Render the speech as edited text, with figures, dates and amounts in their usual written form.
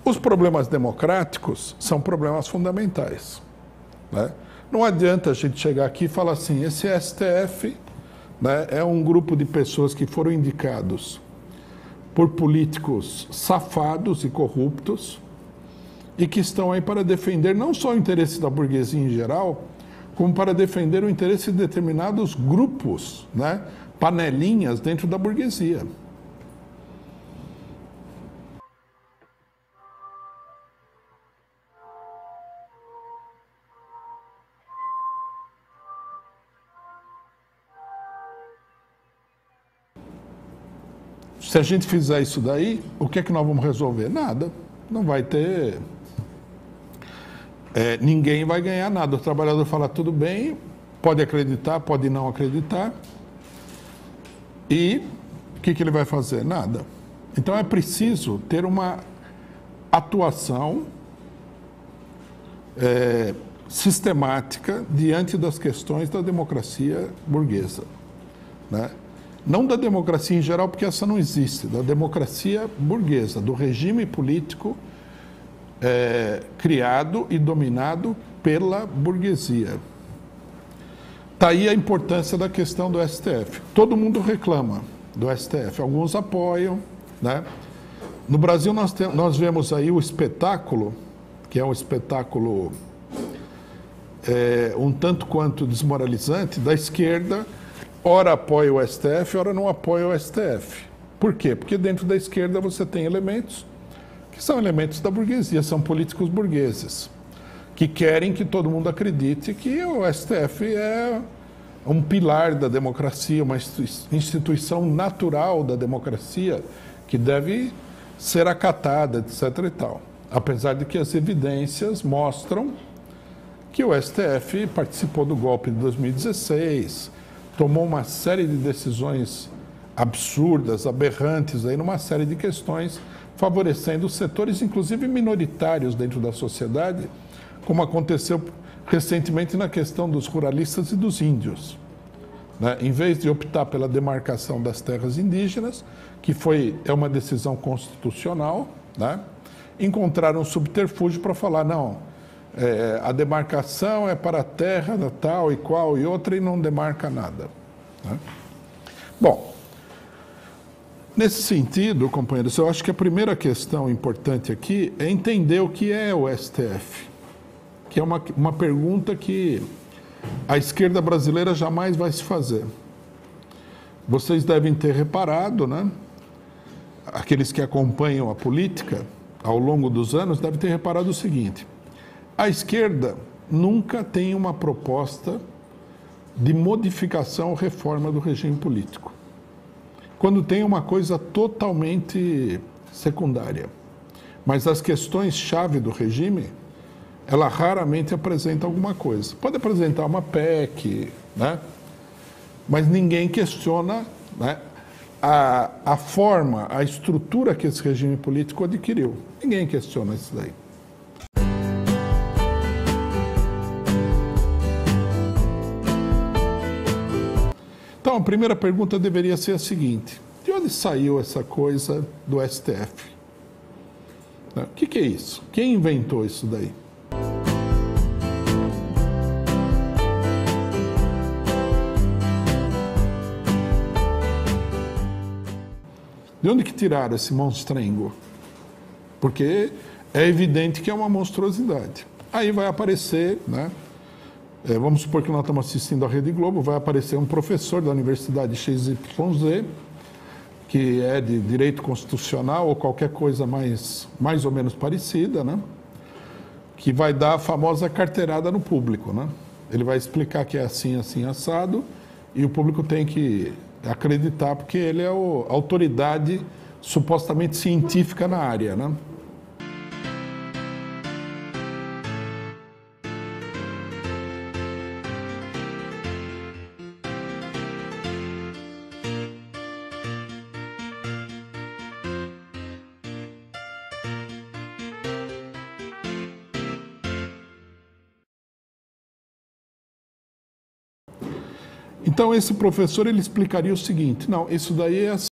Os problemas democráticos são problemas fundamentais, né? Não adianta a gente chegar aqui e falar assim, esse STF, né, é um grupo de pessoas que foram indicados por políticos safados e corruptos e que estão aí para defender não só o interesse da burguesia em geral, como para defender o interesse de determinados grupos, né, panelinhas dentro da burguesia. Se a gente fizer isso daí, o que é que nós vamos resolver? Nada. Não vai ter... ninguém vai ganhar nada. O trabalhador fala, tudo bem, pode acreditar, pode não acreditar. E o que ele vai fazer? Nada. Então é preciso ter uma atuação sistemática diante das questões da democracia burguesa, né? Não da democracia em geral, porque essa não existe, da democracia burguesa, do regime político criado e dominado pela burguesia. Está aí a importância da questão do STF. Todo mundo reclama do STF, alguns apoiam, né? No Brasil nós vemos aí o espetáculo, que é um espetáculo um tanto quanto desmoralizante, da esquerda, ora apoia o STF, ora não apoia o STF. Por quê? Porque dentro da esquerda você tem elementos que são elementos da burguesia, são políticos burgueses, que querem que todo mundo acredite que o STF é um pilar da democracia, uma instituição natural da democracia, que deve ser acatada, etc. e tal. Apesar de que as evidências mostram que o STF participou do golpe de 2016, tomou uma série de decisões absurdas, aberrantes, aí numa série de questões, favorecendo setores, inclusive minoritários dentro da sociedade, como aconteceu recentemente na questão dos ruralistas e dos índios, né? Em vez de optar pela demarcação das terras indígenas, que é uma decisão constitucional, né? Encontraram um subterfúgio para falar, não, a demarcação é para a terra tal e qual e outra e não demarca nada, né? Bom, nesse sentido, companheiros, eu acho que a primeira questão importante aqui é entender o que é o STF, que é uma pergunta que a esquerda brasileira jamais vai se fazer. Vocês devem ter reparado, né? Aqueles que acompanham a política ao longo dos anos devem ter reparado o seguinte: a esquerda nunca tem uma proposta de modificação ou reforma do regime político, quando tem uma coisa totalmente secundária. Mas as questões-chave do regime, ela raramente apresenta alguma coisa. Pode apresentar uma PEC, né? Mas ninguém questiona, né, a forma, a estrutura que esse regime político adquiriu. Ninguém questiona isso daí. Então, a primeira pergunta deveria ser a seguinte: de onde saiu essa coisa do STF? O que é isso? Quem inventou isso daí? De onde que tiraram esse monstrengo? Porque é evidente que é uma monstruosidade. Aí vai aparecer, né? Vamos supor que nós estamos assistindo a Rede Globo, vai aparecer um professor da Universidade XYZ, que é de direito constitucional ou qualquer coisa mais ou menos parecida, né? Que vai dar a famosa carteirada no público, né? Ele vai explicar que é assim, assim, assado, e o público tem que acreditar porque ele é a autoridade supostamente científica na área, né? Então esse professor ele explicaria o seguinte: não, isso daí é